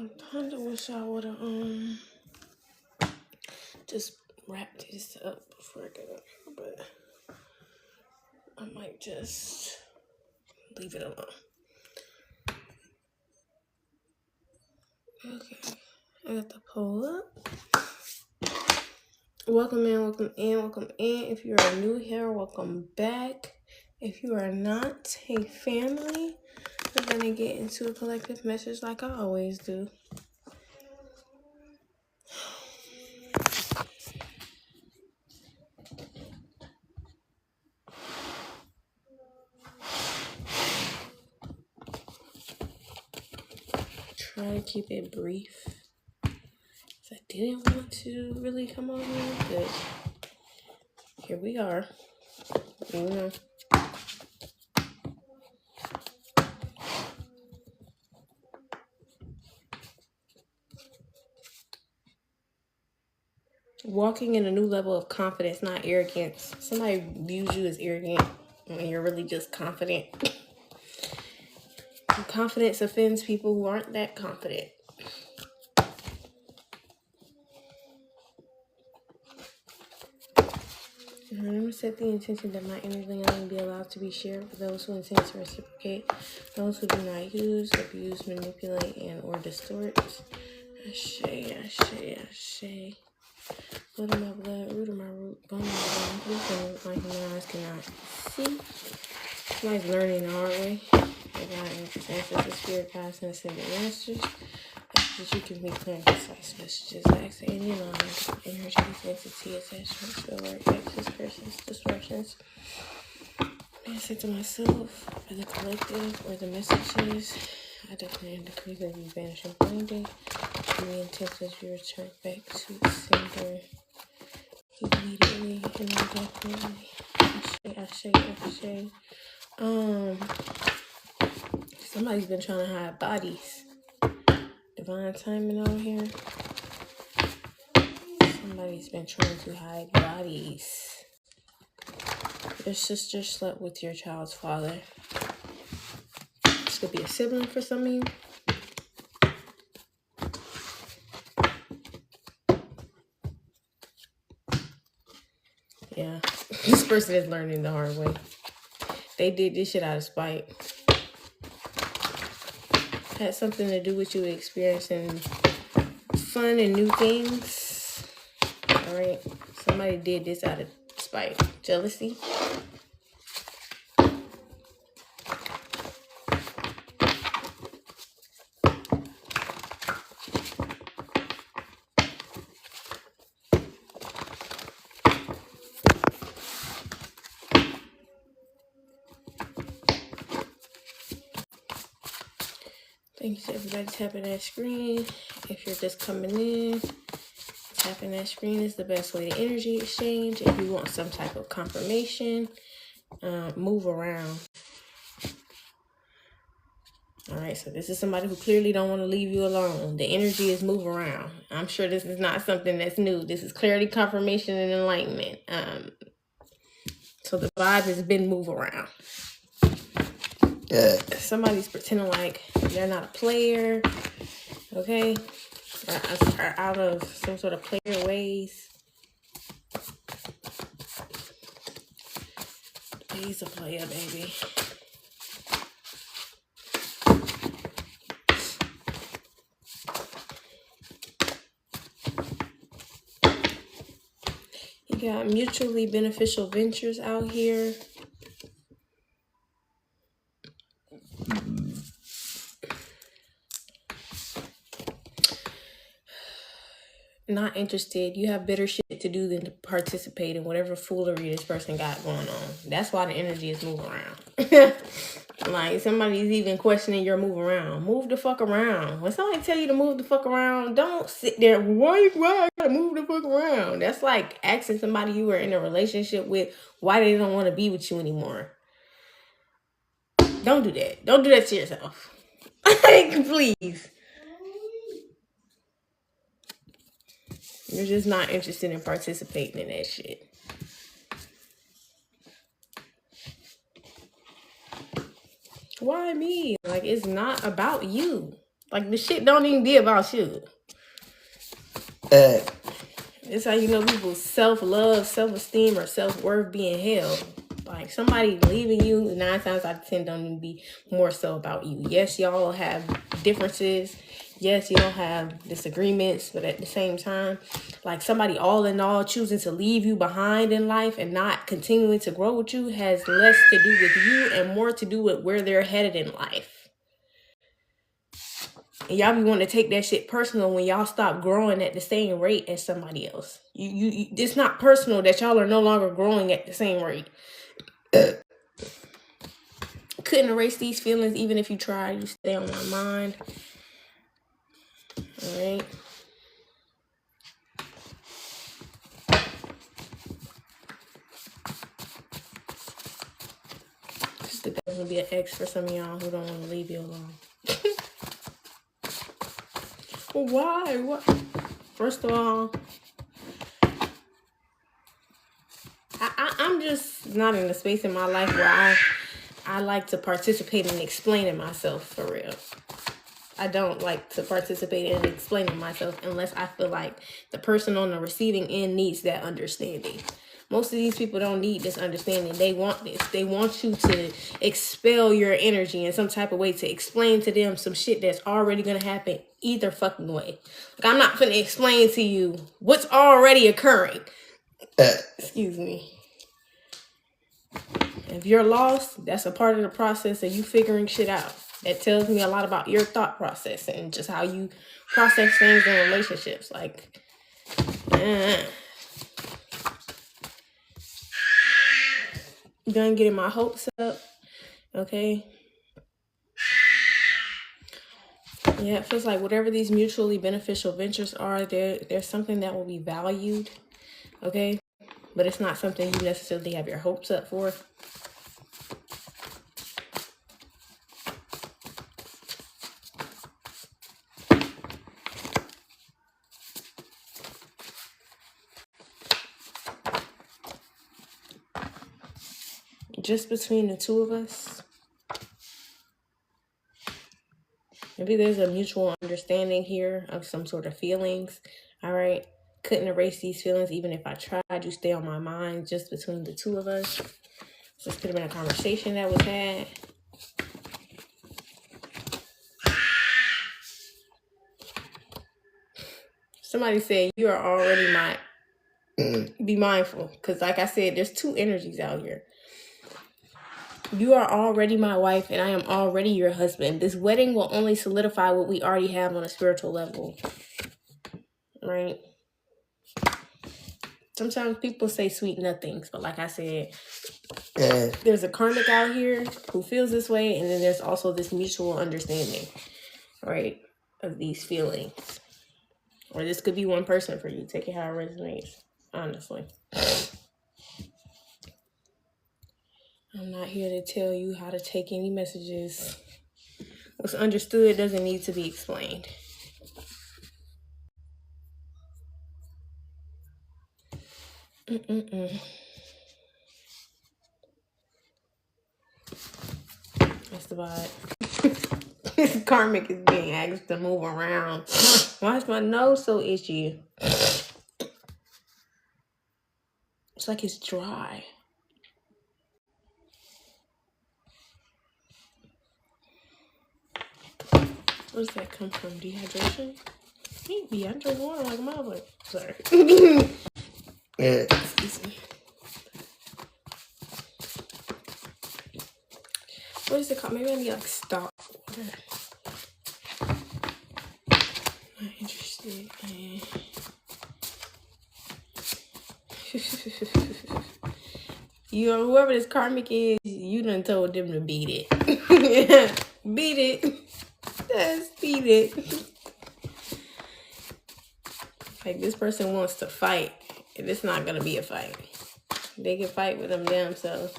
I kinda wish I would have just wrapped this up before I get up here, but I might just leave it alone. Okay, I got the poll up. Welcome in, welcome in, welcome in. If you are new here, welcome back. If you are not, hey family, we're gonna get into a collective message like I always do. Try to keep it brief. I didn't want to really come on here, but here we are. You know. Walking in a new level of confidence, not arrogance. Somebody views you as arrogant when you're really just confident. Confidence offends people who aren't that confident. Remember, set the intention that my energy only be allowed to be shared with those who intend to reciprocate, those who do not use, abuse, manipulate, and or distort. Ashe, ashe, ashe. Blood of my blood, root of my root, bone of my bone, everything my human eyes cannot see. Somebody's learning the hard way. The God, ancestors, spirit guides, and ascended masters. That you can be clear and concise messages. Ask any lines, energies, entity, attachments, or actions, persons, distortions. May I say to myself, or the collective, or the messages, I declare and decree that we vanish in blinding. And the intentions we return back to the sender immediately and indefinitely. Ashe. Somebody's been trying to hide bodies. Divine timing on here. Somebody's been trying to hide bodies. Your sister slept with your child's father. This could be a sibling for some of you. Yeah, this person is learning the hard way. They did this shit out of spite. Had something to do with you experiencing fun and new things. All right, somebody did this out of spite, jealousy. Thank you to everybody tapping that screen. If you're just coming in, tapping that screen is the best way to energy exchange. If you want some type of confirmation, move around. All right, so this is somebody who clearly don't want to leave you alone. The energy is move around. I'm sure this is not something that's new. This is clarity, confirmation, and enlightenment. So the vibe has been move around. Somebody's pretending like they're not a player, okay? Or out of some sort of player ways. He's a player, baby. You got mutually beneficial ventures out here. Not interested. You have better shit to do than to participate in whatever foolery this person got going on. That's why the energy is moving around. Like, somebody's even questioning your move around. Move the fuck around. When somebody tell you to move the fuck around, don't sit there, why I gotta move the fuck around? That's like asking somebody you were in a relationship with why they don't want to be with you anymore. Don't do that. Don't do that to yourself. Please. You're just not interested in participating in that shit. Why me? Like, it's not about you. Like, the shit don't even be about you. It's how you know people's self-love, self-esteem, or self-worth being held. Like, somebody leaving you 9 times out of 10 don't even be more so about you. Yes, y'all have differences. Yes, y'all have disagreements, but at the same time, like, somebody all in all choosing to leave you behind in life and not continuing to grow with you has less to do with you and more to do with where they're headed in life. And y'all be wanting to take that shit personal when y'all stop growing at the same rate as somebody else. It's not personal that y'all are no longer growing at the same rate. Couldn't erase these feelings even if you tried. You stay on my mind. All right. This is definitely be an ex for some of y'all who don't want to leave you alone. Well, why? What? First of all, I'm just not in a space in my life where I like to participate in explaining myself for real. I don't like to participate in explaining myself unless I feel like the person on the receiving end needs that understanding. Most of these people don't need this understanding. They want this. They want you to expel your energy in some type of way, to explain to them some shit that's already going to happen either fucking way. Like, I'm not going to explain to you what's already occurring. Excuse me. If you're lost, that's a part of the process of you figuring shit out. That tells me a lot about your thought process and just how you process things in relationships. Like, done getting my hopes up. Okay. Yeah, it feels like whatever these mutually beneficial ventures are, there's something that will be valued. Okay. But it's not something you necessarily have your hopes up for. Just between the two of us, maybe there's a mutual understanding here of some sort of feelings. All right. Couldn't erase these feelings even if I tried. You stay on my mind just between the two of us. So this could have been a conversation that was had. Somebody said you are already my... Be mindful. Because like I said, there's two energies out here. You are already my wife and I am already your husband. This wedding will only solidify what we already have on a spiritual level. Right? Sometimes people say sweet nothings, but like I said, there's a karmic out here who feels this way, and then there's also this mutual understanding, right, of these feelings. Or this could be one person for you. Take it how it resonates, honestly. I'm not here to tell you how to take any messages. What's understood doesn't need to be explained. That's the vibe. This karmic is being asked to move around. Why is my nose so itchy? It's like it's dry. Where does that come from? Dehydration? Maybe. I drink water like a mother. Sorry. Excuse me. What is it called? Maybe I need like stock water. Not interested. You know, whoever this karmic is, you done told them to beat it. Beat it. Just beat it. Like, this person wants to fight, and it's not gonna be a fight. They can fight with them damn selves.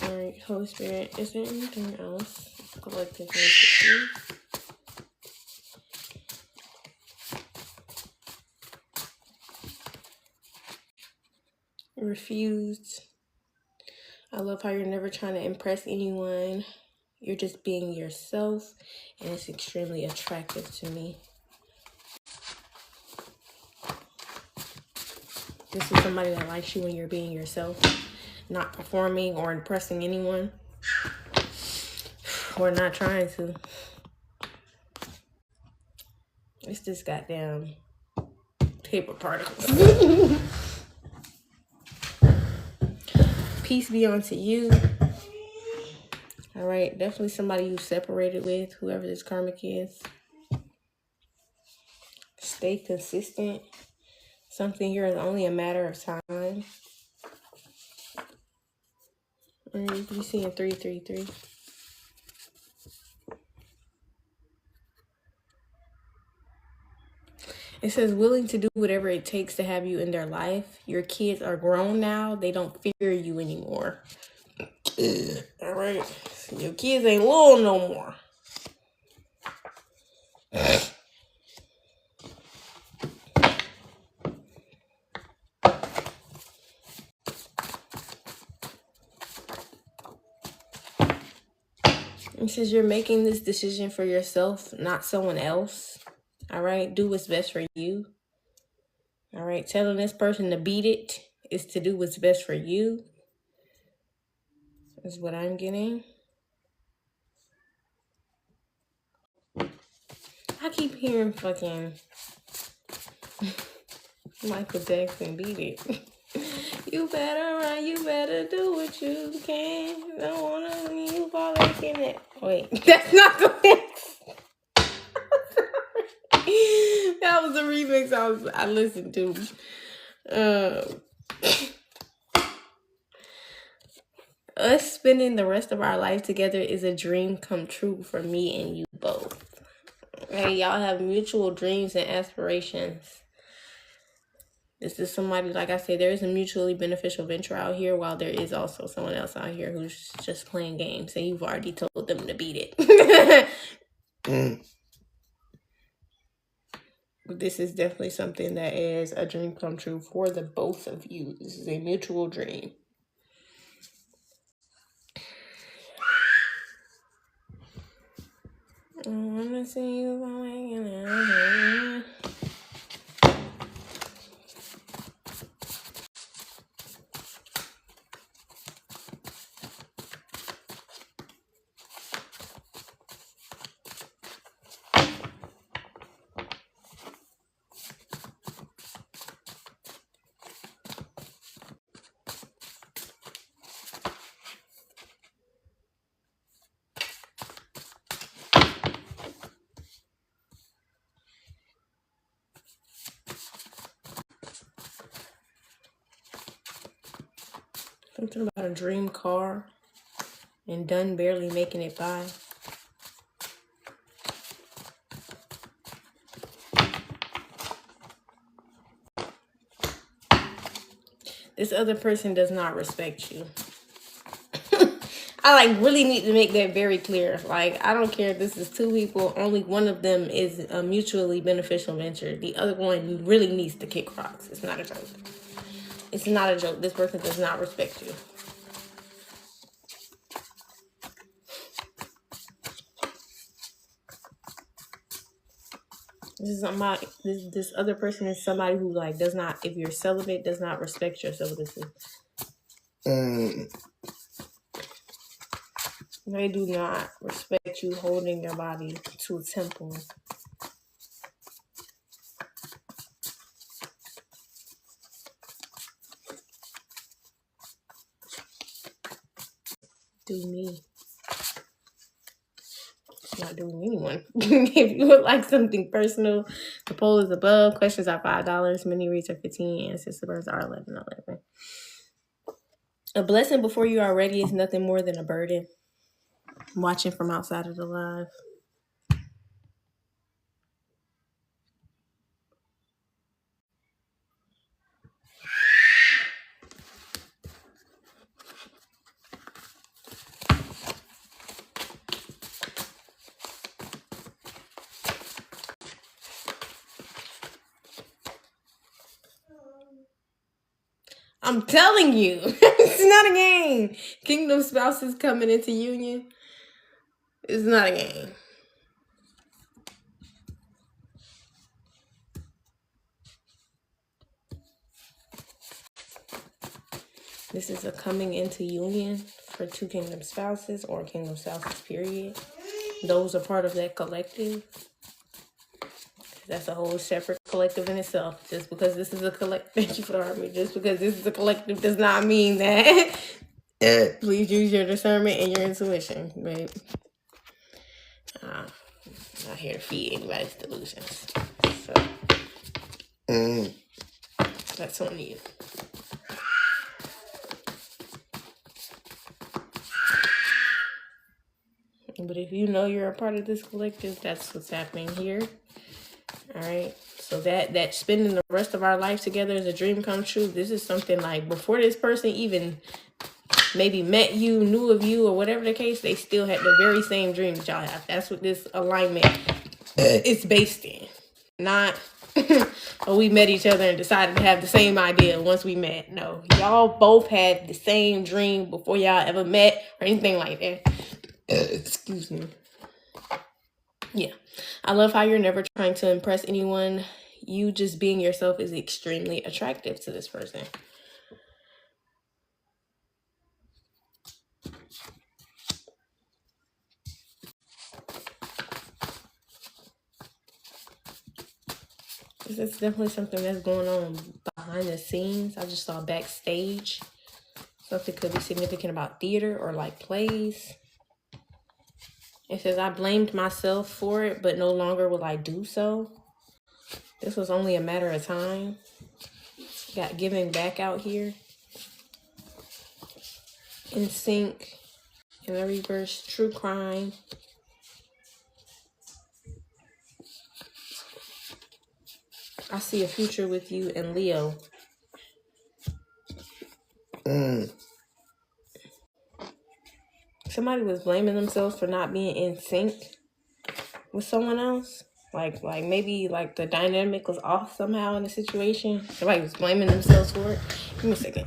Alright, Holy Spirit, is there anything else collective needs to see? refused. I love how you're never trying to impress anyone. You're just being yourself, and it's extremely attractive to me. This is somebody that likes you when you're being yourself, not performing or impressing anyone, or not trying to. It's this goddamn paper particles. Peace be unto you. All right, definitely somebody you separated with, whoever this karmic is. Stay consistent. Something here is only a matter of time. And you can be seeing 333. It says willing to do whatever it takes to have you in their life. Your kids are grown now. They don't fear you anymore. All right. Your kids ain't little no more. It says you're making this decision for yourself, not someone else. All right. Do what's best for you. All right. Telling this person to beat it is to do what's best for you. Is what I'm getting. I keep hearing fucking Michael Jackson beat it. You better run, you better do what you can. Don't wanna see you fall back in it. Wait, that's not the one. That was the remix I listened to. Us spending the rest of our life together is a dream come true for me and you both. Okay, y'all have mutual dreams and aspirations. This is somebody, like I said, there is a mutually beneficial venture out here, while there is also someone else out here who's just playing games, and you've already told them to beat it. But this is definitely something that is a dream come true for the both of you. This is a mutual dream. I wanna see you falling in it. Something about a dream car and done barely making it by. This other person does not respect you. I really need to make that very clear. I don't care if this is two people. Only one of them is a mutually beneficial venture. The other one really needs to kick rocks. It's not a joke. It's not a joke. This person does not respect you. This is somebody. This other person is somebody who does not. If you're celibate, does not respect your celibacy. They do not respect you holding your body to a temple. Do me. It's not doing anyone. If you would like something personal, the poll is above. Questions are $5. Mini reads are $15, and sister birds are $11.11. A blessing before you are ready is nothing more than a burden. I'm watching from outside of the live. I'm telling you, it's not a game. Kingdom spouses coming into union. It's not a game. This is a coming into union for two kingdom spouses or kingdom spouses, period. Those are part of that collective. That's a whole separate collective in itself. Just because this is a collective, thank you for the army. Just because this is a collective does not mean that. Please use your discernment and your intuition, babe. I'm not here to feed anybody's delusions. So, that's on you. But if you know you're a part of this collective, that's what's happening here. All right. So that spending the rest of our life together is a dream come true. This is something like before this person even maybe met you, knew of you, or whatever the case, they still had the very same dream that y'all have. That's what this alignment is based in. Not, oh, we met each other and decided to have the same idea once we met. No, y'all both had the same dream before y'all ever met or anything like that. Excuse me. Yeah. I love how you're never trying to impress anyone. You just being yourself is extremely attractive to this person. This is definitely something that's going on behind the scenes. I just saw backstage. Something could be significant about theater or like plays. It says, I blamed myself for it, but no longer will I do so. This was only a matter of time. Got giving back out here. In sync. In the reverse, true crime. I see a future with you and Leo. Somebody was blaming themselves for not being in sync with someone else. Like maybe like the dynamic was off somehow in the situation. Somebody was blaming themselves for it. Give me a second.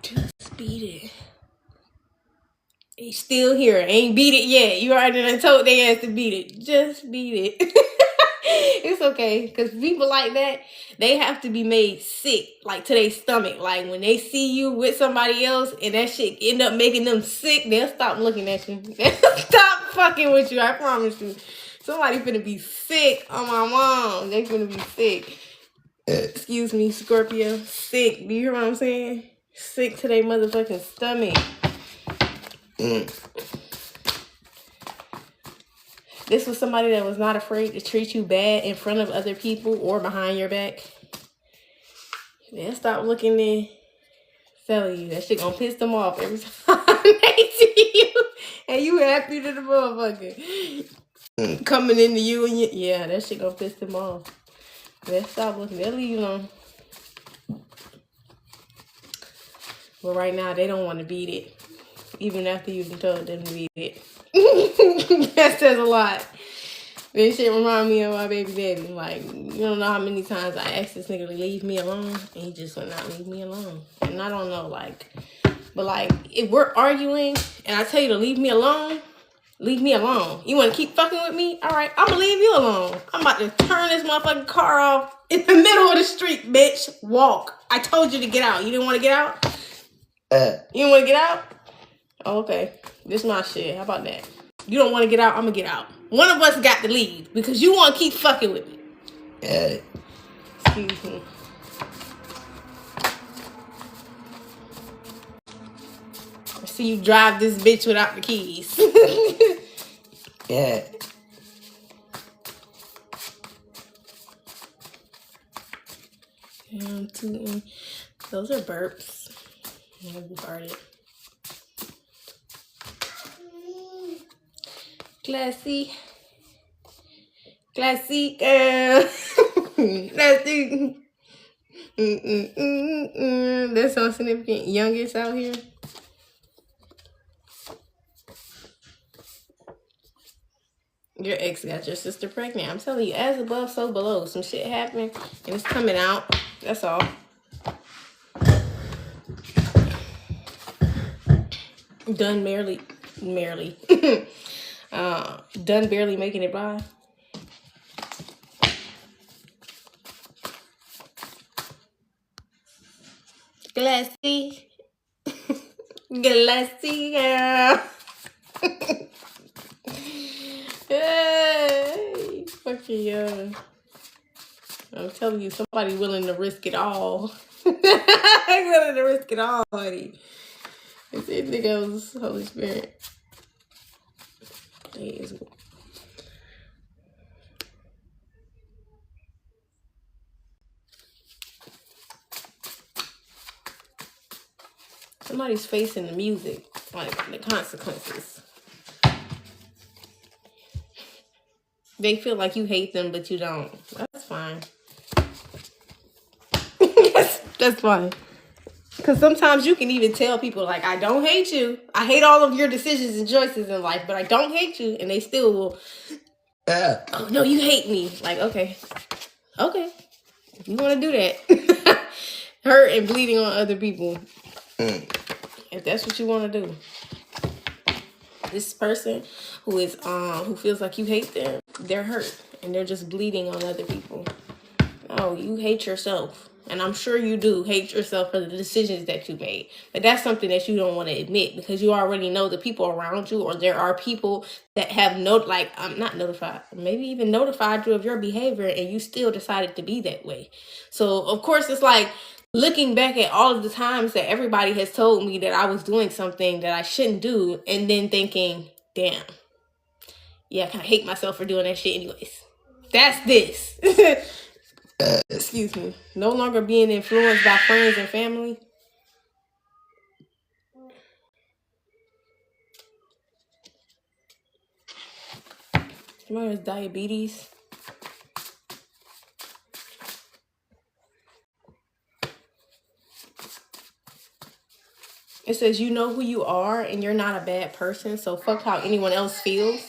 Just beat it. He's still here. Ain't beat it yet. You already done told their ass to beat it. Just beat it. It's okay. Because people like that, they have to be made sick. Like to their stomach. Like when they see you with somebody else and that shit end up making them sick, they'll stop looking at you. They'll stop fucking with you. I promise you. Somebody finna be sick on my mom. They finna be sick. Excuse me, Scorpio. Sick. Do you hear what I'm saying? Sick to their motherfucking stomach. This was somebody that was not afraid to treat you bad in front of other people or behind your back. They'll stop looking and tell you. That shit gonna piss them off every time they see you. And you happy to the motherfucker. Coming into you and you. Yeah, that shit gonna piss them off. They'll stop looking. They'll leave you alone. But right now, they don't want to beat it. Even after you've told them to beat it. That says a lot. This shit remind me of my baby daddy. Like, you don't know how many times I asked this nigga to leave me alone, and he just would not leave me alone. And I don't know, like, but like, if we're arguing, and I tell you to leave me alone, leave me alone. You want to keep fucking with me? All right, I'm gonna leave you alone. I'm about to turn this motherfucking car off in the middle of the street, bitch. Walk. I told you to get out. You didn't want to get out? You didn't want to get out? Oh, okay. This my shit. How about that? You don't want to get out, I'm going to get out. One of us got to leave because you want to keep fucking with me. Excuse me. I see you drive this bitch without the keys. Yeah. Yeah, I'm tooting. Those are burps. I farted. Classy. Classy girl. Classy. That's so significant. Youngest out here. Your ex got your sister pregnant. I'm telling you, as above, so below. Some shit happened and it's coming out. That's all. Done merely. Done barely making it by. Glassy. Glassy girl. Hey, fucking young. I'm telling you, somebody willing to risk it all. Willing to risk it all, honey. It's Indigo's Holy Spirit. Somebody's facing the music, like the consequences. They feel like you hate them, but you don't. That's fine. That's fine. Because sometimes you can even tell people, like, I don't hate you. I hate all of your decisions and choices in life, but I don't hate you. And they still will, oh, no, you hate me. Like, okay. Okay. If you want to do that. Hurt and bleeding on other people. If that's what you want to do. This person who is who feels like you hate them, they're hurt and they're just bleeding on other people. No, you hate yourself. And I'm sure you do hate yourself for the decisions that you made. But that's something that you don't want to admit because you already know the people around you, or there are people that have not notified, maybe even notified you of your behavior, and you still decided to be that way. So of course it's like looking back at all of the times that everybody has told me that I was doing something that I shouldn't do, and then thinking, damn, yeah, I kind of hate myself for doing that shit anyways. That's this. Excuse me. No longer being influenced by friends and family. Somebody has diabetes. It says you know who you are and you're not a bad person, so fuck how anyone else feels.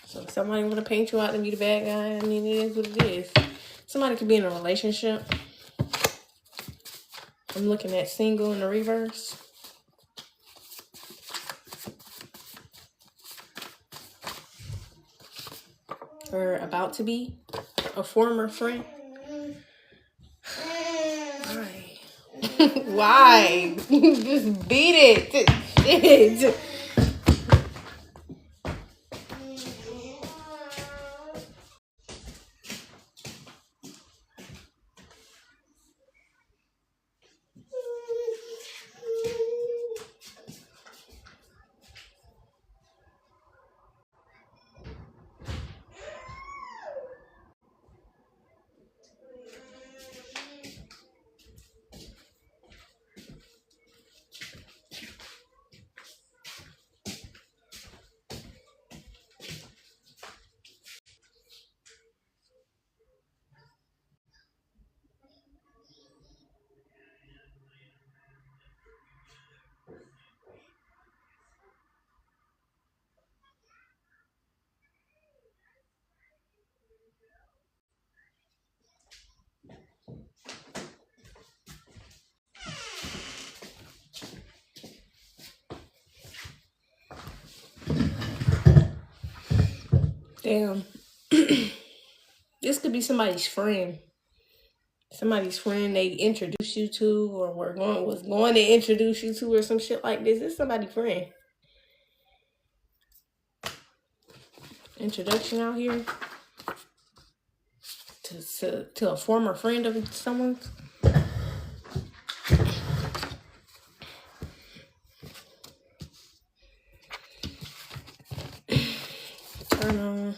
So if somebody want to paint you out to be the bad guy, I mean, it is what it is. Somebody could be in a relationship. I'm looking at single in the reverse. Or about to be a former friend. Why? Why? Just beat it. Shit. Damn. This could be somebody's friend. Somebody's friend they introduced you to, or was going to introduce you to, or some shit like this. It's somebody's friend. Introduction out here to a former friend of someone's. Turn on.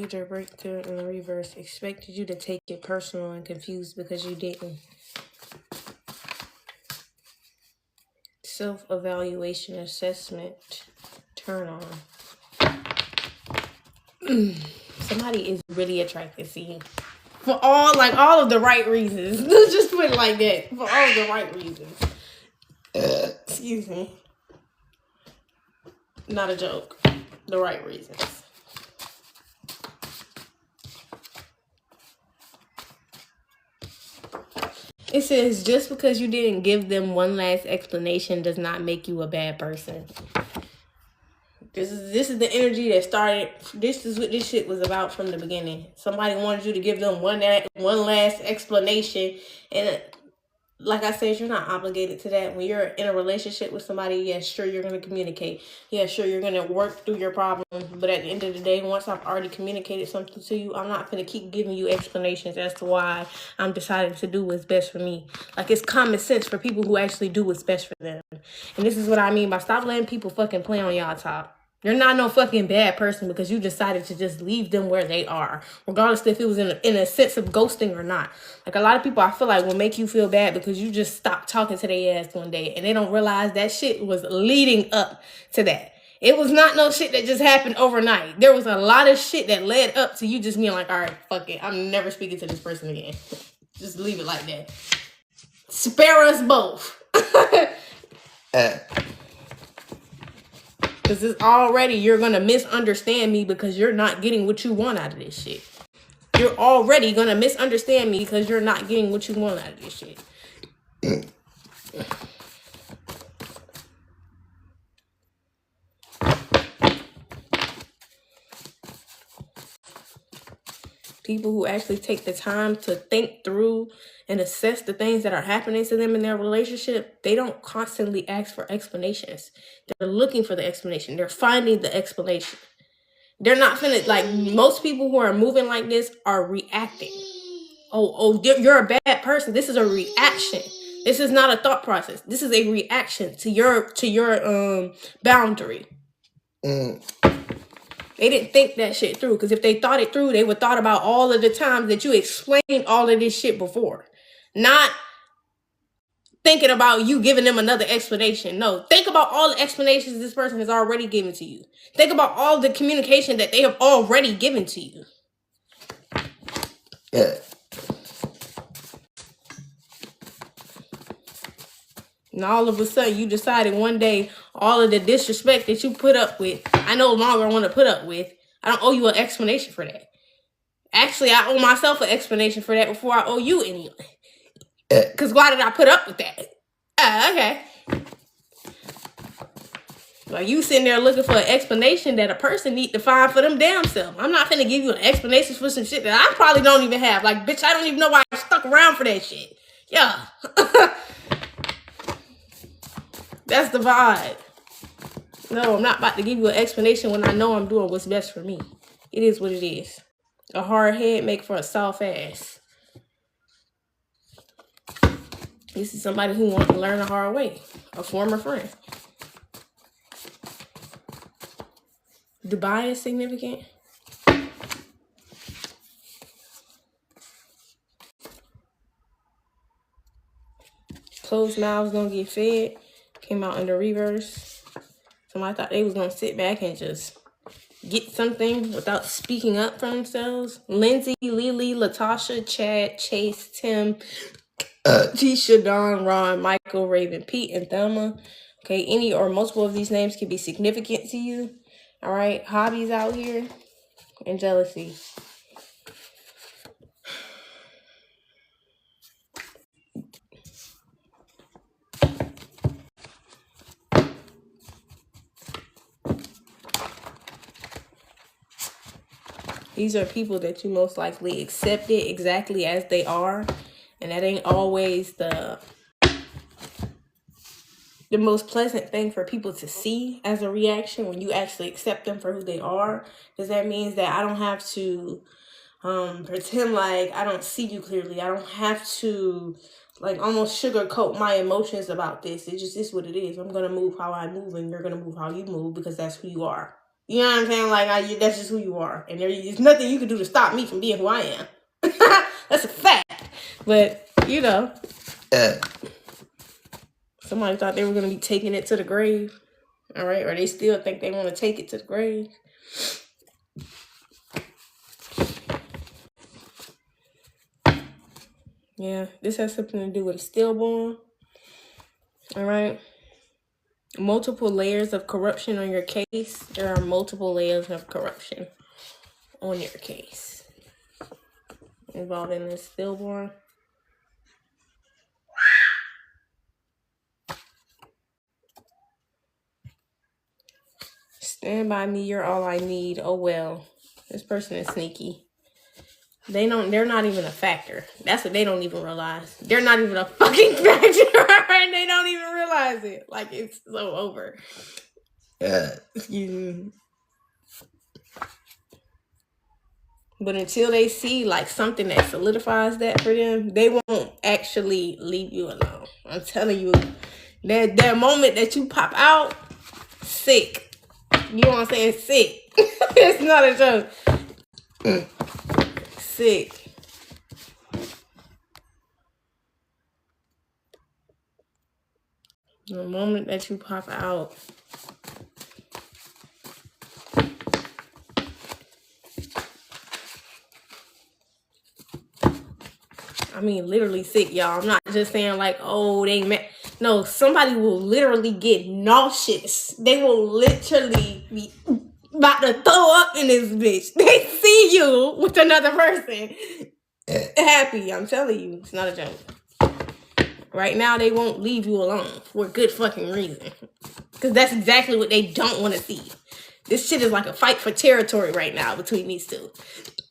major breakthrough in the reverse. Expected you to take it personal and confused because you didn't. Self-evaluation assessment. Turn on. Somebody is really attracted to you. For all of the right reasons. Let's just put it like that. For all of the right reasons. Excuse me. Not a joke. The right reasons. It says, just because you didn't give them one last explanation does not make you a bad person. This is the energy that started. This is what this shit was about from the beginning. Somebody wanted you to give them one last explanation, and like I said, you're not obligated to that. When you're in a relationship with somebody, yeah, sure, you're going to communicate. Yeah, sure, you're going to work through your problems. But at the end of the day, once I've already communicated something to you, I'm not going to keep giving you explanations as to why I'm deciding to do what's best for me. Like, it's common sense for people who actually do what's best for them. And this is what I mean by stop letting people fucking play on y'all top. You're not no fucking bad person because you decided to just leave them where they are, regardless if it was in a sense of ghosting or not. Like, a lot of people, I feel like, will make you feel bad because you just stopped talking to their ass one day and they don't realize that shit was leading up to that. It was not no shit that just happened overnight. There was a lot of shit that led up to you just being like, all right, fuck it. I'm never speaking to this person again. Just leave it like that. Spare us both. Because it's already, you're going to misunderstand me because you're not getting what you want out of this shit. You're already going to misunderstand me because you're not getting what you want out of this shit. People who actually take the time to think through and assess the things that are happening to them in their relationship, they don't constantly ask for explanations. They're looking for the explanation. They're finding the explanation. They're not finna, like, most people who are moving like this are reacting. Oh, you're a bad person. This is a reaction. This is not a thought process. This is a reaction to your boundary. They didn't think that shit through, because if they thought it through, they would thought about all of the times that you explained all of this shit before. Not thinking about you giving them another explanation. No, think about all the explanations this person has already given to you. Think about all the communication that they have already given to you. Yeah. And all of a sudden, you decided one day, all of the disrespect that you put up with, I no longer want to put up with. I don't owe you an explanation for that. Actually, I owe myself an explanation for that before I owe you anyone. Because why did I put up with that? Okay. Like, you sitting there looking for an explanation that a person need to find for them damn self. I'm not finna give you an explanation for some shit that I probably don't even have. Like, bitch, I don't even know why I stuck around for that shit. Yeah. That's the vibe. No, I'm not about to give you an explanation when I know I'm doing what's best for me. It is what it is. A hard head make for a soft ass. This is somebody who wants to learn the hard way. A former friend. Dubai is significant. Closed mouths don't get fed. Came out in the reverse. Somebody thought they was going to sit back and just get something without speaking up for themselves. Lindsay, Lily, Latasha, Chad, Chase, Tim, Tisha, Dawn, Ron, Michael, Raven, Pete, and Thelma. Okay, any or multiple of these names can be significant to you. All right, hobbies out here and jealousy. These are people that you most likely accepted exactly as they are. And that ain't always the most pleasant thing for people to see as a reaction when you actually accept them for who they are. Because that means that I don't have to pretend like I don't see you clearly. I don't have to like almost sugarcoat my emotions about this. It just is what it is. I'm going to move how I move and you're going to move how you move because that's who you are. You know what I'm saying? Like, that's just who you are. And there's nothing you can do to stop me from being who I am. That's a fact. But, you know. Somebody thought they were going to be taking it to the grave. All right? Or they still think they want to take it to the grave. Yeah, this has something to do with a stillborn. All right? Multiple layers of corruption on your case. There are multiple layers of corruption on your case involving this stillborn. Stand by me, you're all I need. Oh well. This person is sneaky. They're not even a factor. That's what they don't even realize. They're not even a fucking factor. And they don't even realize it. Like, it's so over. Excuse me. But until they see like something that solidifies that for them, they won't actually leave you alone. I'm telling you, that moment that you pop out, sick. You know what I'm saying? Sick. It's not a joke. Sick. The moment that you pop out. I mean, literally sick, y'all. I'm not just saying like, oh, they met. No, somebody will literally get nauseous. They will literally be about to throw up in this bitch. They see you with another person. Happy, I'm telling you. It's not a joke. Right now, they won't leave you alone for a good fucking reason. Because that's exactly what they don't want to see. This shit is like a fight for territory right now between these two.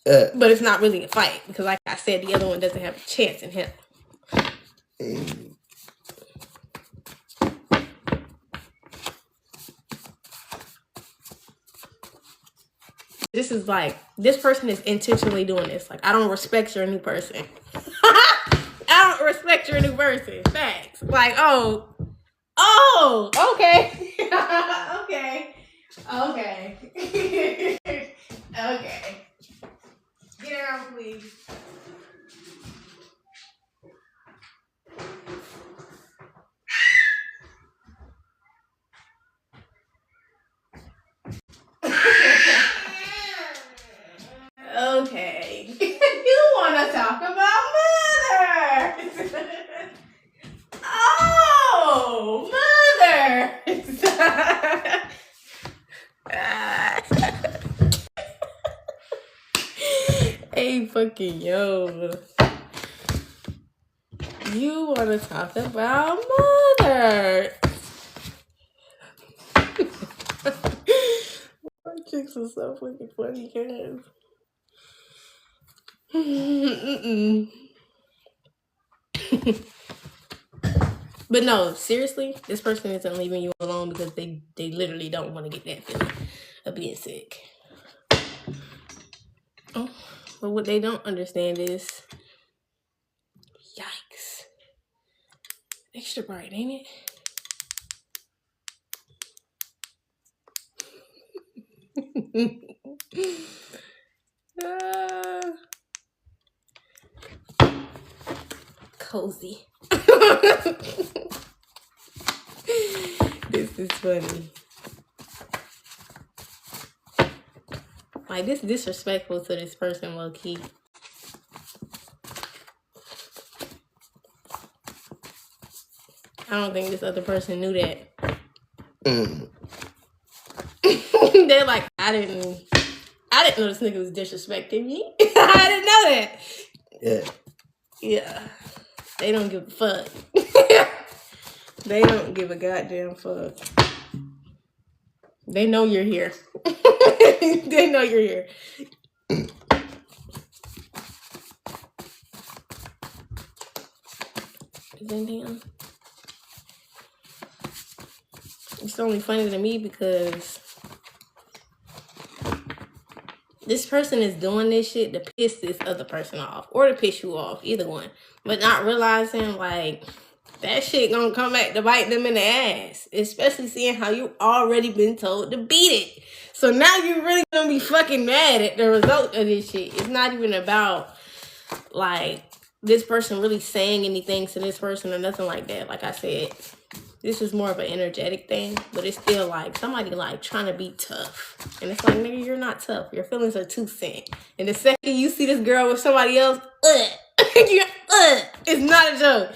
But it's not really a fight. Because like I said, the other one doesn't have a chance in him. This is like, this person is intentionally doing this. Like, I don't respect your new person. I don't respect your new person. Facts. Like, oh, okay. Okay. Okay. Get out, please. Okay. You want to talk about mother? Oh, mother. Hey, fucking yo. You want to talk about mother? My chicks are so fucking funny, guys. But no, seriously, this person isn't leaving you alone because they literally don't want to get that feeling of being sick. Oh, but what they don't understand is, yikes, extra bright, ain't it? Cozy. This is funny. Like, this disrespectful to this person, low key. I don't think this other person knew that. They're like, I didn't know this nigga was disrespecting me. I didn't know that. Yeah. They don't give a fuck. They don't give a goddamn fuck. They know you're here. They know you're here. Is anything else? It's only funny to me because this person is doing this shit to piss this other person off or to piss you off, either one. But not realizing, like, that shit gonna come back to bite them in the ass. Especially seeing how you already been told to beat it. So now you really gonna be fucking mad at the result of this shit. It's not even about, like, this person really saying anything to this person or nothing like that. Like I said, this is more of an energetic thing, but it's still like somebody like trying to be tough. And it's like, nigga, you're not tough. Your feelings are too thin. And the second you see this girl with somebody else, it's not a joke.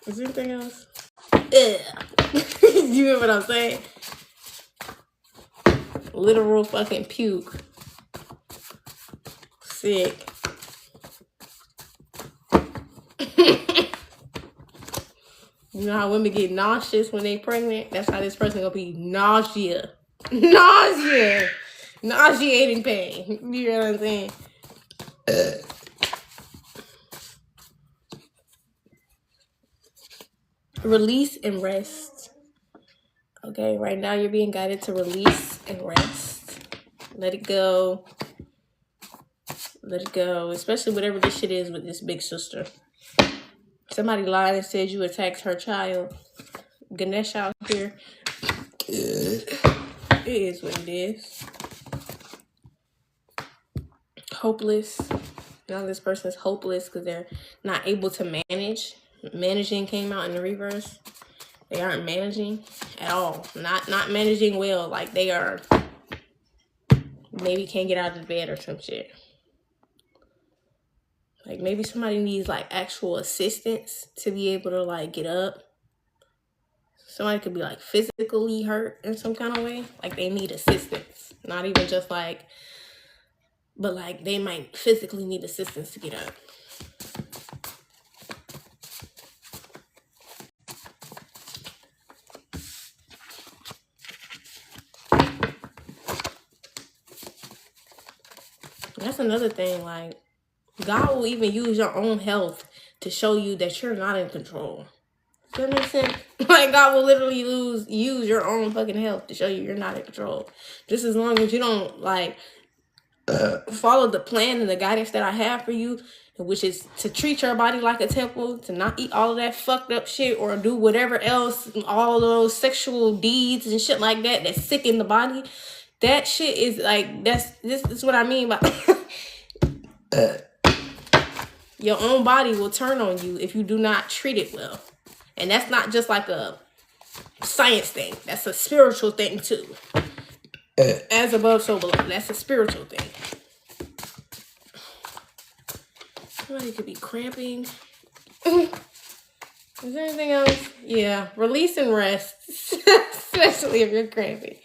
Is there anything else? You hear what I'm saying? Literal fucking puke. Sick. You know how women get nauseous when they pregnant? That's how this person gonna be nausea. Nausea. Nauseating pain. You know what I'm saying? Release and rest. Okay, right now you're being guided to release and rest. Let it go. Let it go. Especially whatever this shit is with this big sister. Somebody lied and said you attacked her child. Ganesh out here. It is what it is. Hopeless. Now this person is hopeless because they're not able to manage. Managing came out in the reverse. They aren't managing at all. Not managing well. Like they are, maybe can't get out of the bed or some shit. Like maybe somebody needs like actual assistance to be able to like get up. Somebody could be like physically hurt in some kind of way. Like they need assistance. Not even just like, but like they might physically need assistance to get up. That's another thing, like, God will even use your own health to show you that you're not in control. Does that make sense? Like, God will literally use your own fucking health to show you you're not in control. Just as long as you don't, like, follow the plan and the guidance that I have for you, which is to treat your body like a temple, to not eat all of that fucked up shit or do whatever else, all those sexual deeds and shit like that that sicken the body. That shit is like, this is what I mean by your own body will turn on you if you do not treat it well. And that's not just like a science thing. That's a spiritual thing too. As above, so below. That's a spiritual thing. Somebody could be cramping. Is there anything else? Yeah, release and rest. Especially if you're cramping.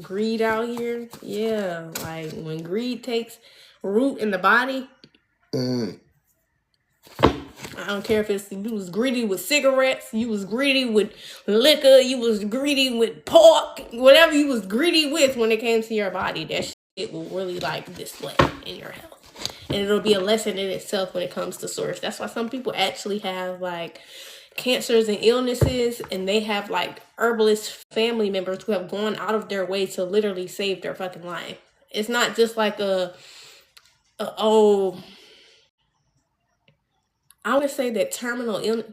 Greed out here. Yeah, like when greed takes root in the body. I don't care if you was greedy with cigarettes, you was greedy with liquor, you was greedy with pork, whatever you was greedy with when it came to your body, that shit will really like display in your health. And it'll be a lesson in itself when it comes to source. That's why some people actually have like cancers and illnesses, and they have like herbalist family members who have gone out of their way to literally save their fucking life. It's not just like I would say that terminal illness,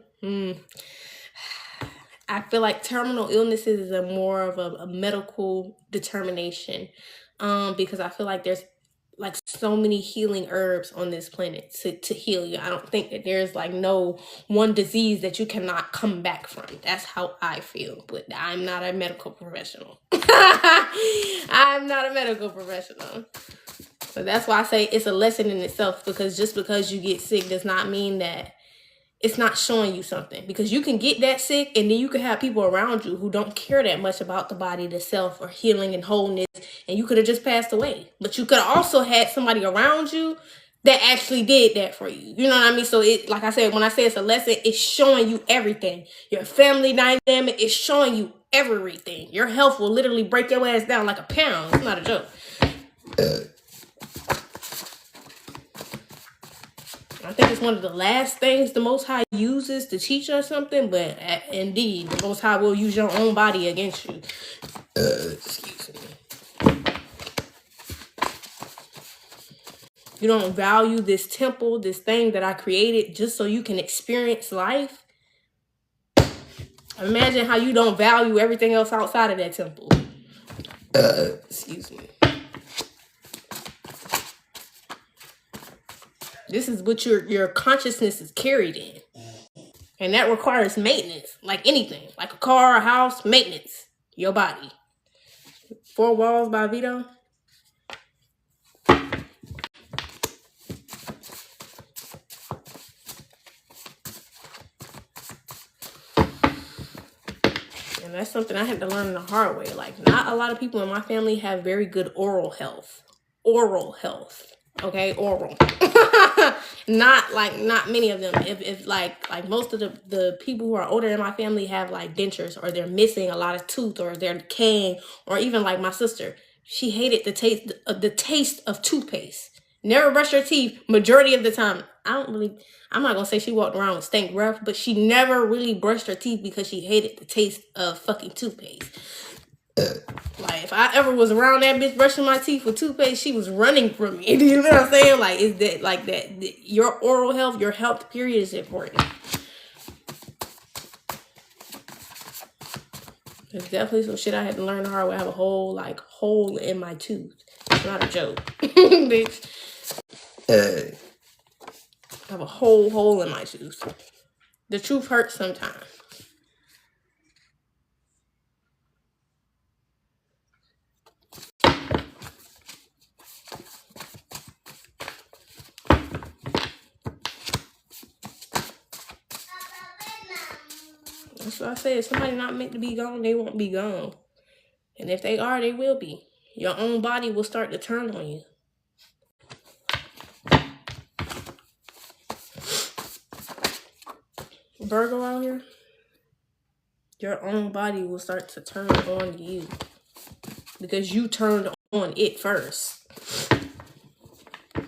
I feel like terminal illnesses is a more of a medical determination, because I feel like there's like so many healing herbs on this planet to heal you. I don't think that there's like no one disease that you cannot come back from. That's how I feel, but I'm not a medical professional. I'm not a medical professional. So that's why I say it's a lesson in itself, because just because you get sick does not mean that it's not showing you something. Because you can get that sick and then you can have people around you who don't care that much about the body, the self, or healing and wholeness, and you could have just passed away. But you could have also had somebody around you that actually did that for you. You know what I mean? So it, like I said, when I say it's a lesson, it's showing you everything. Your family dynamic is showing you everything. Your health will literally break your ass down like a pound. It's not a joke. I think it's one of the last things the Most High uses to teach us something, but indeed, the Most High will use your own body against you. Excuse me. You don't value this temple, this thing that I created just so you can experience life. Imagine how you don't value everything else outside of that temple. Excuse me. This is what your consciousness is carried in. And that requires maintenance, like anything. Like a car, a house, maintenance. Your body. 4 Walls by Vito. And that's something I had to learn the hard way. Like, not a lot of people in my family have very good oral health. Oral health. Okay, oral. not many of them. If like most of the people who are older in my family have like dentures, or they're missing a lot of tooth, or they're decaying, or even like my sister, she hated the taste of toothpaste. Never brushed her teeth majority of the time. I'm not gonna say she walked around with stank breath, but she never really brushed her teeth because she hated the taste of fucking toothpaste. Like, if I ever was around that bitch brushing my teeth with toothpaste, she was running from me. You know what I'm saying? Like, is that like that? Your oral health, your health period is important. There's definitely some shit I had to learn the hard way. I have a whole like hole in my tooth. It's not a joke, bitch. I have a whole hole in my tooth. The truth hurts sometimes. That's what I said. If somebody not meant to be gone, they won't be gone. And if they are, they will be. Your own body will start to turn on you. Virgo out here, your own body will start to turn on you because you turned on it first.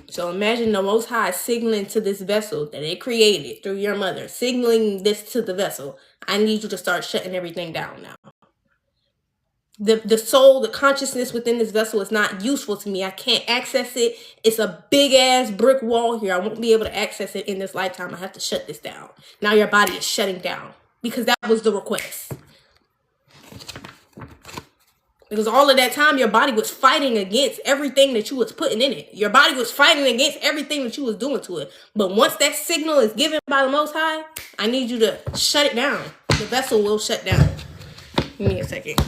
So imagine the Most High signaling to this vessel that it created through your mother, signaling this to the vessel. I need you to start shutting everything down now. The soul, the consciousness within this vessel is not useful to me. I can't access it. It's a big ass brick wall here. I won't be able to access it in this lifetime. I have to shut this down. Now your body is shutting down because that was the request. Because all of that time, your body was fighting against everything that you was putting in it. Your body was fighting against everything that you was doing to it. But once that signal is given by the Most High, I need you to shut it down. The vessel will shut down. Give me a second.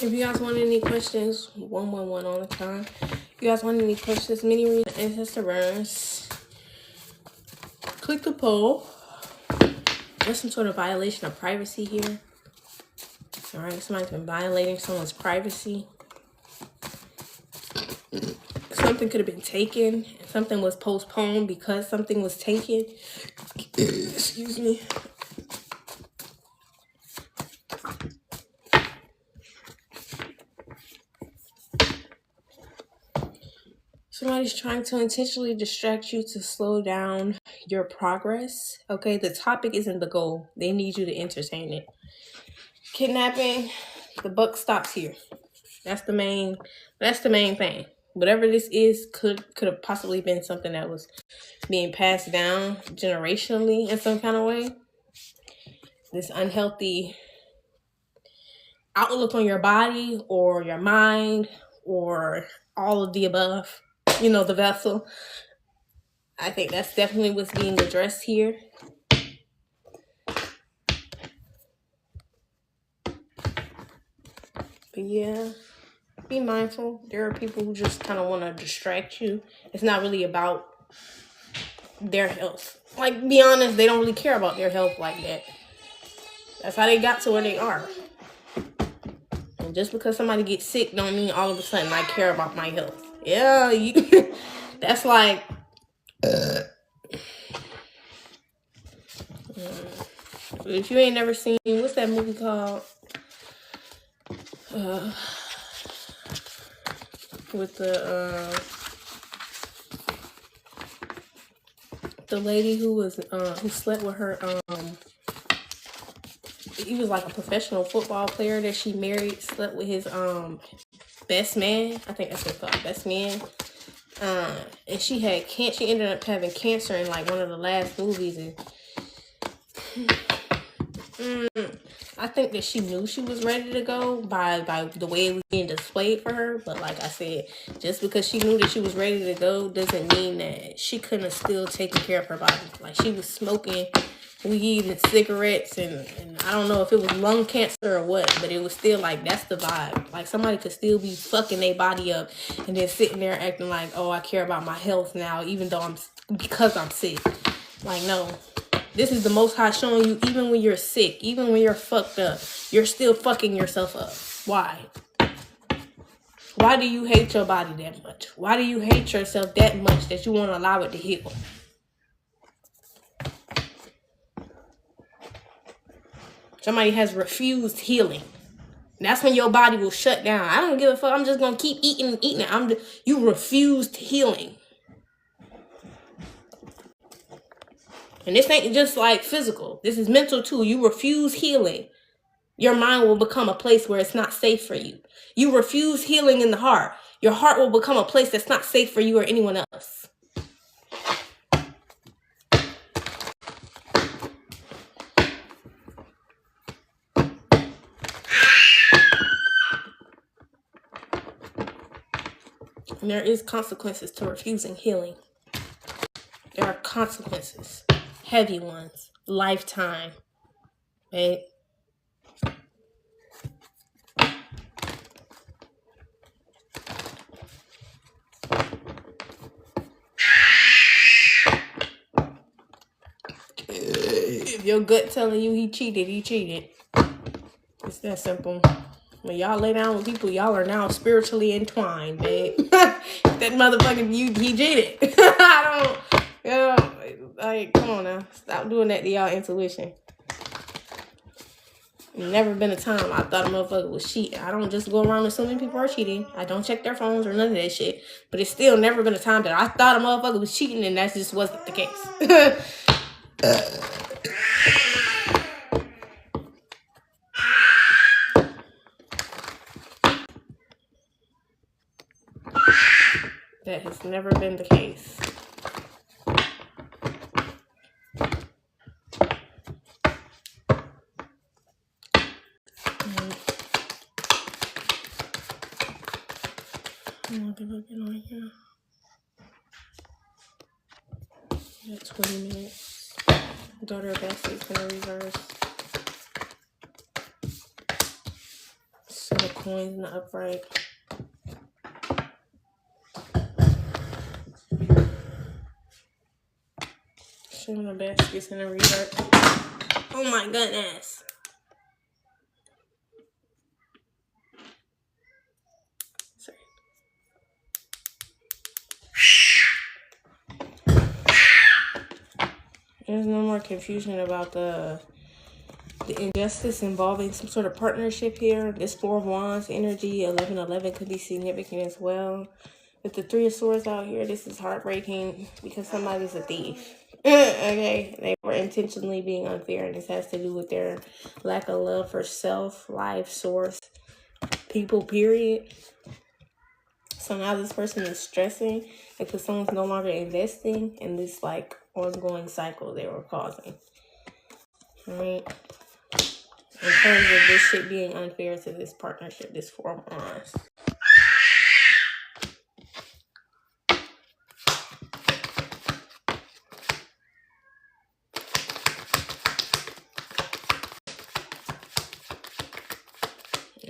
If you guys want any questions, 111 all the time. If you guys want any questions, mini read ancestor runs, click the poll. There's some sort of violation of privacy here. All right, somebody's been violating someone's privacy. Something could have been taken. Something was postponed because something was taken. Excuse me. Somebody's trying to intentionally distract you to slow down your progress. Okay, the topic isn't the goal. They need you to entertain it. Kidnapping, the buck stops here. That's the main thing. Whatever this is could have possibly been something that was being passed down generationally in some kind of way. This unhealthy outlook on your body or your mind or all of the above. You know, the vessel. I think that's definitely what's being addressed here. But yeah, be mindful. There are people who just kind of want to distract you. It's not really about their health. Like, be honest, they don't really care about their health like that. That's how they got to where they are. And just because somebody gets sick don't mean all of a sudden I care about my health. Yeah, you, that's like... if you ain't never seen, what's that movie called? With the lady who was who slept with her he was like a professional football player that she married, slept with his best man. I think that's what it's called, best man. And she had she ended up having cancer in like one of the last movies, and I think that she knew she was ready to go by the way it was being displayed for her. But like I said, just because she knew that she was ready to go doesn't mean that she couldn't have still taken care of her body. Like, she was smoking weed and cigarettes, and I don't know if it was lung cancer or what, but it was still like, that's the vibe. Like, somebody could still be fucking their body up and then sitting there acting like, oh, I care about my health now, even though because I'm sick. Like, no. This is the Most High showing you, even when you're sick, even when you're fucked up, you're still fucking yourself up. Why? Why do you hate your body that much? Why do you hate yourself that much that you want to allow it to heal? Somebody has refused healing. That's when your body will shut down. I don't give a fuck. I'm just going to keep eating and eating it. You refused healing. And this ain't just like physical. This is mental too. You refuse healing. Your mind will become a place where it's not safe for you. You refuse healing in the heart. Your heart will become a place that's not safe for you or anyone else. And there is consequences to refusing healing. There are consequences. Heavy ones. Lifetime. Right? If your gut telling you he cheated, he cheated. It's that simple. When y'all lay down with people, y'all are now spiritually entwined, babe. That motherfucking he cheated. I don't, you know, like, come on now. Stop doing that to y'all intuition. Never been a time I thought a motherfucker was cheating. I don't just go around assuming people are cheating. I don't check their phones or none of that shit. But it's still never been a time that I thought a motherfucker was cheating, and that just wasn't the case. That has never been the case. Looking on here. Yeah, 20 minutes. Daughter of Bassie's gonna reverse. Set of coins in the upright. Showing the baskets in the reverse. Oh my goodness. Sorry. There's no more confusion about the injustice involving some sort of partnership here. This Four of Wands energy, 1111 could be significant as well. With the Three of Swords out here, this is heartbreaking because somebody's a thief. Okay, they were intentionally being unfair, and this has to do with their lack of love for self, life, source, people, period. So now this person is stressing because someone's no longer investing in this like ongoing cycle they were causing. Right? In terms of this shit being unfair to this partnership, this Four of Wands.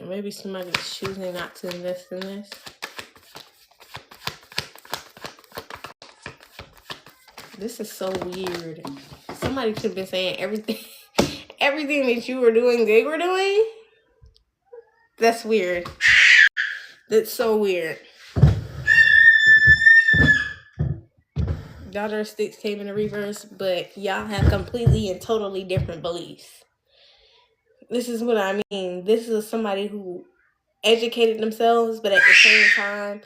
Maybe somebody's choosing not to invest in this. This is so weird. Somebody could have been saying everything that you were doing, they were doing. That's weird. That's so weird. Daughter of Sticks came in the reverse, but y'all have completely and totally different beliefs. This is what I mean. This is somebody who educated themselves, but at the same time,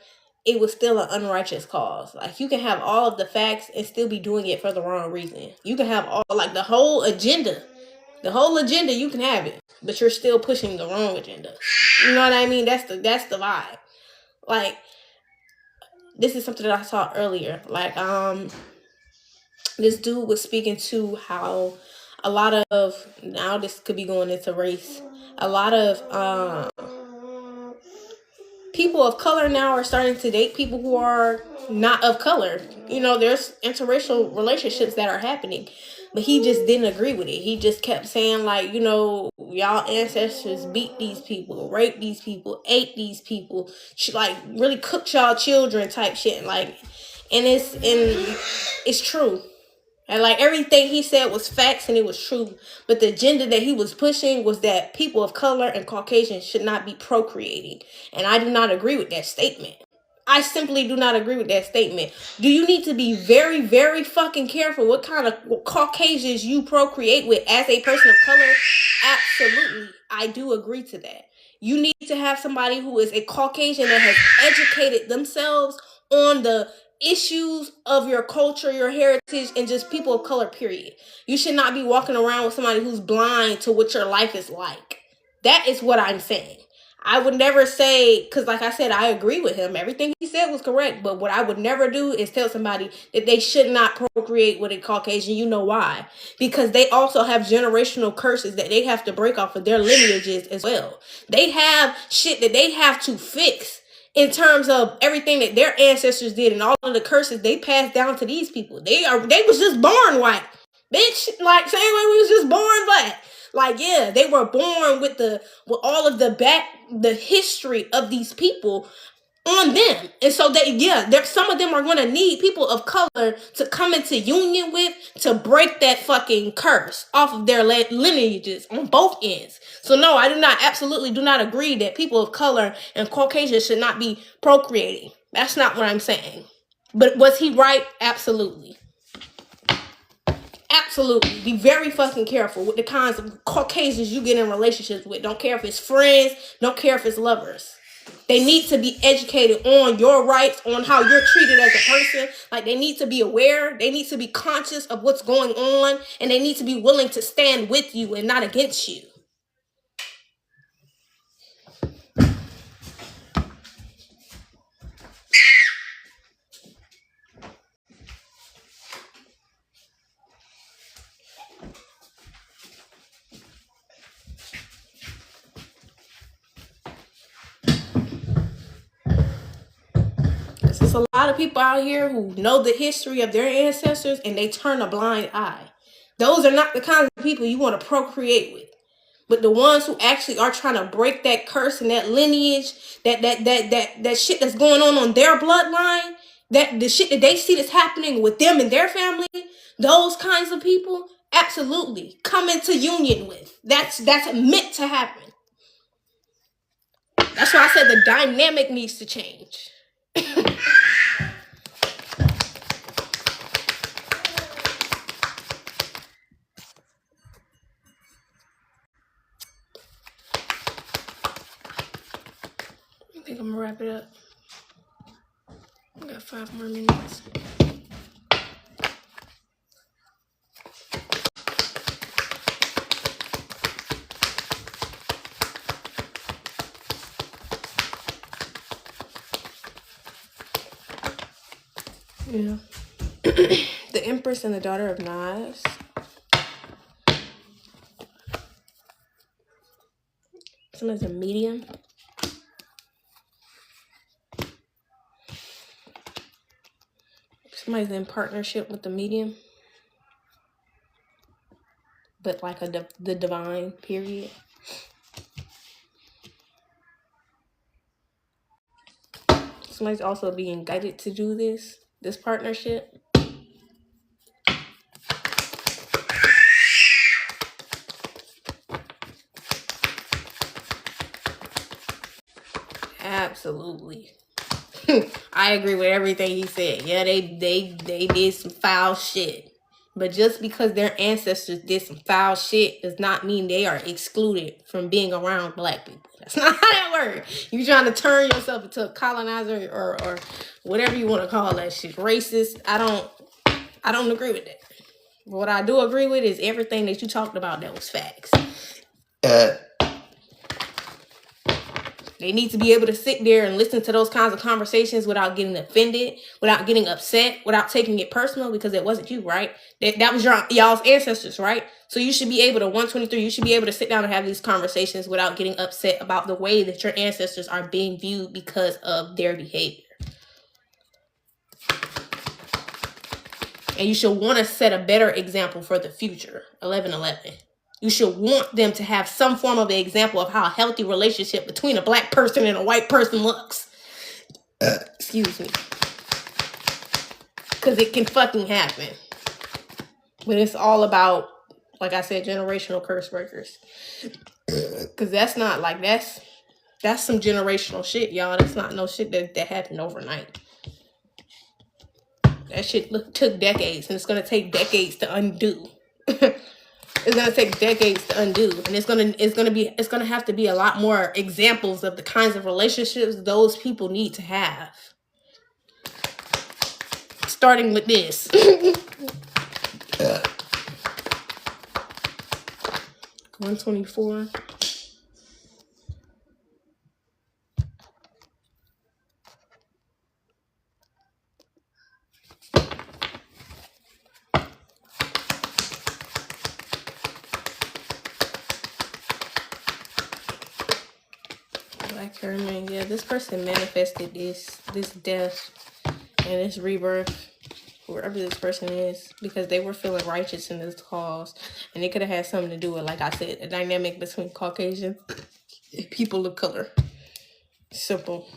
it was still an unrighteous cause. Like, you can have all of the facts and still be doing it for the wrong reason. You can have all, like, the whole agenda, you can have it, but you're still pushing the wrong agenda. You know what I mean? That's the vibe. Like, this is something that I saw earlier. Like, this dude was speaking to how a lot of, now this could be going into race, a lot of people of color now are starting to date people who are not of color. You know, there's interracial relationships that are happening, but he just didn't agree with it. He just kept saying, like, you know, y'all ancestors beat these people, raped these people, ate these people, like really cooked y'all children type shit. Like, and it's true. And like, everything he said was facts and it was true. But the agenda that he was pushing was that people of color and Caucasians should not be procreating. And I do not agree with that statement. I simply do not agree with that statement. Do you need to be very, very fucking careful what kind of Caucasians you procreate with as a person of color? Absolutely. I do agree to that. You need to have somebody who is a Caucasian that has educated themselves on the issues of your culture, your heritage, and just people of color, period. You should not be walking around with somebody who's blind to what your life is like. That is what I'm saying. I would never say, because like I said, I agree with him. Everything he said was correct. But what I would never do is tell somebody that they should not procreate with a Caucasian. You know why? Because they also have generational curses that they have to break off of their lineages as well. They have shit that they have to fix in terms of everything that their ancestors did and all of the curses they passed down to these people. They was just born white. Bitch, like, same way we was just born black. Like, yeah, they were born with all of the history of these people on them. And so some of them are going to need people of color to come into union with to break that fucking curse off of their lineages on both ends. So no, I absolutely do not agree that people of color and Caucasians should not be procreating. That's not what I'm saying. But was he right? Absolutely. Absolutely. Be very fucking careful with the kinds of Caucasians you get in relationships with. Don't care if it's friends. Don't care if it's lovers. They need to be educated on your rights, on how you're treated as a person. Like, they need to be aware. They need to be conscious of what's going on. And they need to be willing to stand with you and not against you. There's a lot of people out here who know the history of their ancestors and they turn a blind eye. Those are not the kinds of people you want to procreate with. But the ones who actually are trying to break that curse and that lineage, that shit that's going on their bloodline, that the shit that they see that's happening with them and their family, those kinds of people, absolutely come into union with. That's meant to happen. That's why I said the dynamic needs to change. I think I'm gonna wrap it up. I got 5 more minutes. Yeah. The Empress and the Daughter of Nas. Someone's a medium. Somebody's in partnership with the medium. But like the divine, period. Somebody's also being guided to do this partnership. Absolutely. I agree with everything he said. Yeah, they did some foul shit. But just because their ancestors did some foul shit does not mean they are excluded from being around black people. That's not how that works. You trying to turn yourself into a colonizer or whatever you want to call that shit. Racist. I don't agree with that. But what I do agree with is everything that you talked about that was facts. They need to be able to sit there and listen to those kinds of conversations without getting offended, without getting upset, without taking it personal, because it wasn't you, right? That was y'all's ancestors, right? So you should be able to, 123, you should be able to sit down and have these conversations without getting upset about the way that your ancestors are being viewed because of their behavior. And you should want to set a better example for the future. 1111. You should want them to have some form of an example of how a healthy relationship between a black person and a white person looks. Excuse me. Because it can fucking happen. But it's all about, like I said, generational curse breakers. Because that's not like, that's some generational shit, y'all. That's not no shit that happened overnight. That shit took decades, and it's going to take decades to undo. It's gonna take decades to undo, and it's gonna have to be a lot more examples of the kinds of relationships those people need to have. Starting with this. 124. Black Herman, yeah, this person manifested this death and this rebirth, whoever this person is, because they were feeling righteous in this cause, and it could have had something to do with, like I said, a dynamic between Caucasian and people of color. Simple.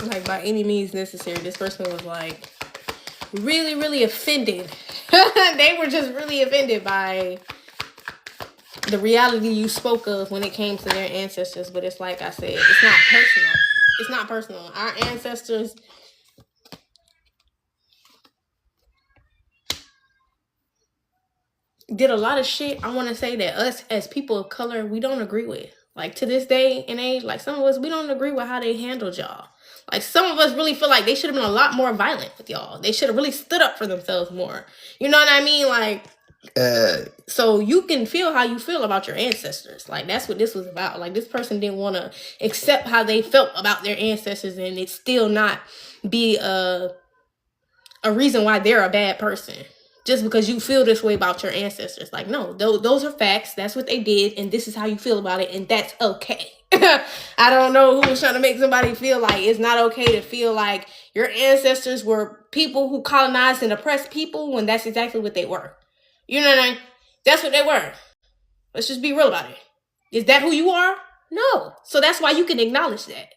Like, by any means necessary, this person was like really, really offended. They were just really offended by the reality you spoke of when it came to their ancestors. But it's like I said, it's not personal. It's not personal. Our ancestors did a lot of shit, I want to say, that us as people of color, we don't agree with. Like, to this day and age, like, some of us, we don't agree with how they handled y'all. Like, some of us really feel like they should have been a lot more violent with y'all. They should have really stood up for themselves more. You know what I mean? Like, so you can feel how you feel about your ancestors. Like, that's what this was about. Like, this person didn't want to accept how they felt about their ancestors, and it still not be a reason why they're a bad person. Just because you feel this way about your ancestors. Like, no, those are facts. That's what they did, and this is how you feel about it, and that's okay. I don't know who was trying to make somebody feel like it's not okay to feel like your ancestors were people who colonized and oppressed people, when that's exactly what they were. You know what I mean? That's what they were. Let's just be real about it. Is that who you are? No. So that's why you can acknowledge that.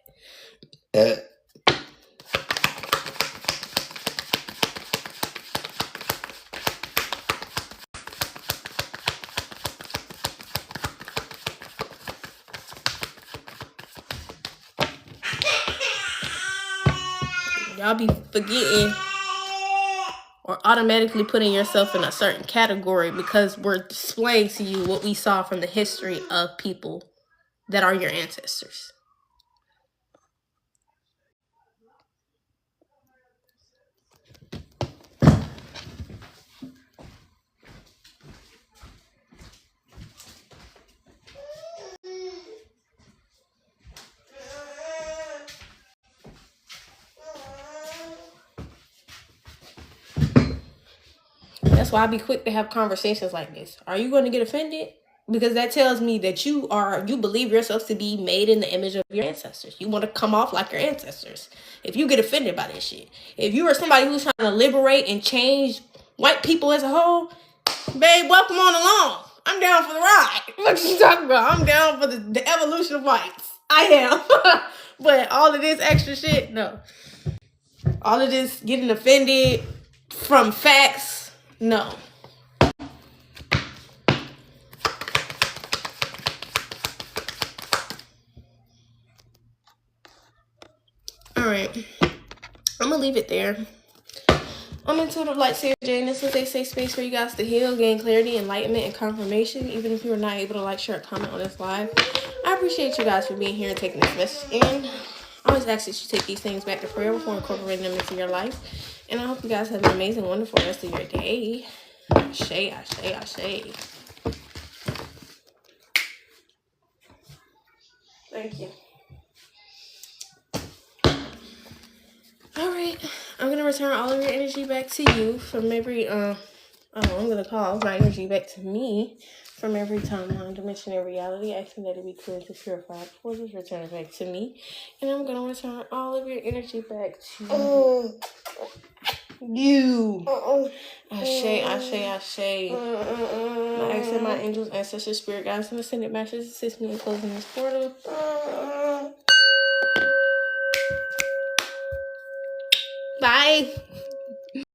Y'all be forgetting or automatically putting yourself in a certain category because we're displaying to you what we saw from the history of people that are your ancestors. That's why I be quick to have conversations like this. Are you going to get offended? Because that tells me that you believe yourself to be made in the image of your ancestors. You want to come off like your ancestors. If you get offended by this shit. If you are somebody who's trying to liberate and change white people as a whole, babe, welcome on along. I'm down for the ride. What you talking about? I'm down for the evolution of whites. I am. But all of this extra shit, no. All of this getting offended from facts, no. Alright. I'm gonna leave it there. I'm Intuitive Light Sarah J, and this is a safe space for you guys to heal, gain clarity, enlightenment, and confirmation. Even if you are not able to like, share, or comment on this live, I appreciate you guys for being here and taking this message in. I always ask that you take these things back to prayer before incorporating them into your life. And I hope you guys have an amazing, wonderful rest of your day. Ashe, ashe, ashe. Thank you. Alright, I'm going to return all of your energy back to you from every, I'm going to call my energy back to me from every timeline, dimension, and reality, asking that it be cleared to purified portals, return it back to me. And I'm going to return all of your energy back to you. Ashe, ashe, ashe. I ask that my angels, ancestors, spirit guides, and ascended masters assist me in closing this portal. Bye.